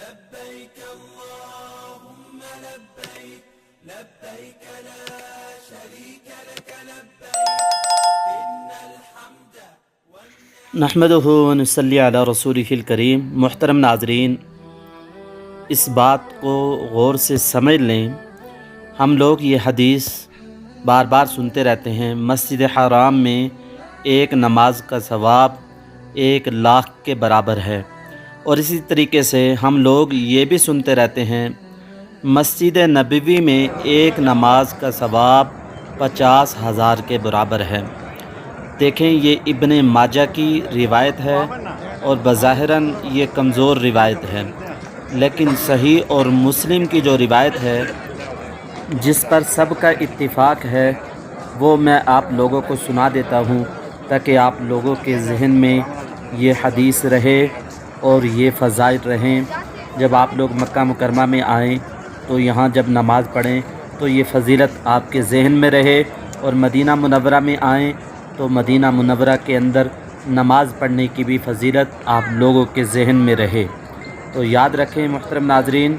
لبيك اللهم لبيك لبيك لا شريك لك لبيك إن الحمد نحمدہ ونصلی علی رسولہ الکریم۔ محترم ناظرین، اس بات کو غور سے سمجھ لیں، ہم لوگ یہ حدیث بار بار سنتے رہتے ہیں، مسجد حرام میں ایک نماز کا ثواب 1,00,000 کے برابر ہے، اور اسی طریقے سے ہم لوگ یہ بھی سنتے رہتے ہیں مسجد نبوی میں ایک نماز کا ثواب 50,000 کے برابر ہے۔ دیکھیں، یہ ابن ماجہ کی روایت ہے اور بظاہراً یہ کمزور روایت ہے، لیکن صحیح اور مسلم کی جو روایت ہے جس پر سب کا اتفاق ہے، وہ میں آپ لوگوں کو سنا دیتا ہوں تاکہ آپ لوگوں کے ذہن میں یہ حدیث رہے اور یہ فضائل رہیں۔ جب آپ لوگ مکہ مکرمہ میں آئیں تو یہاں جب نماز پڑھیں تو یہ فضیلت آپ کے ذہن میں رہے، اور مدینہ منورہ میں آئیں تو مدینہ منورہ کے اندر نماز پڑھنے کی بھی فضیلت آپ لوگوں کے ذہن میں رہے۔ تو یاد رکھیں محترم ناظرین،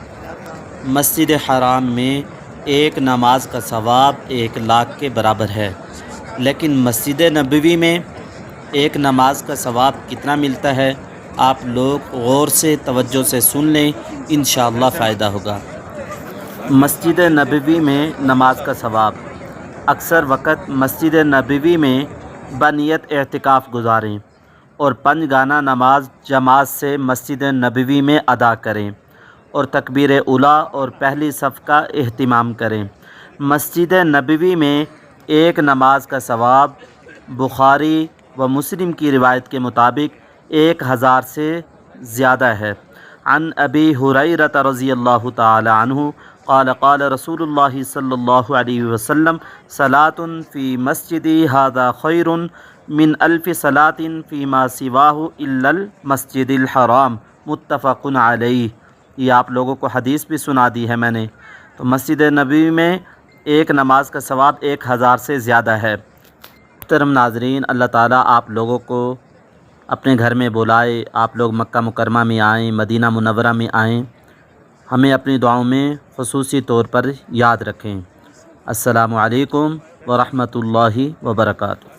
مسجد حرام میں ایک نماز کا ثواب 1,00,000 کے برابر ہے، لیکن مسجد نبوی میں ایک نماز کا ثواب کتنا ملتا ہے آپ لوگ غور سے توجہ سے سن لیں، انشاءاللہ فائدہ ہوگا۔ مسجد نبوی میں نماز کا ثواب، اکثر وقت مسجد نبوی میں بنیت اعتکاف گزاریں اور 5 گانا نماز جماعت سے مسجد نبوی میں ادا کریں اور تکبیر اولیٰ اور پہلی صف کا اہتمام کریں۔ مسجد نبوی میں ایک نماز کا ثواب بخاری و مسلم کی روایت کے مطابق 1,000 سے زیادہ ہے۔ عن ابی ہریرہ رضی اللہ تعالی عنہ قال قال رسول اللہ صلی اللہ علیہ وسلم صلاۃ فی مسجدی ھذا خیر من 1000 صلاۃ فیما سواہ الا المسجد الحرام، متفق علیہ۔ یہ آپ لوگوں کو حدیث بھی سنا دی ہے میں نے۔ تو مسجد نبوی میں ایک نماز کا ثواب 1,000 سے زیادہ ہے۔ محترم ناظرین، اللہ تعالیٰ آپ لوگوں کو اپنے گھر میں بلائے، آپ لوگ مکہ مکرمہ میں آئیں، مدینہ منورہ میں آئیں، ہمیں اپنی دعاؤں میں خصوصی طور پر یاد رکھیں۔ السلام علیکم ورحمۃ اللہ وبرکاتہ۔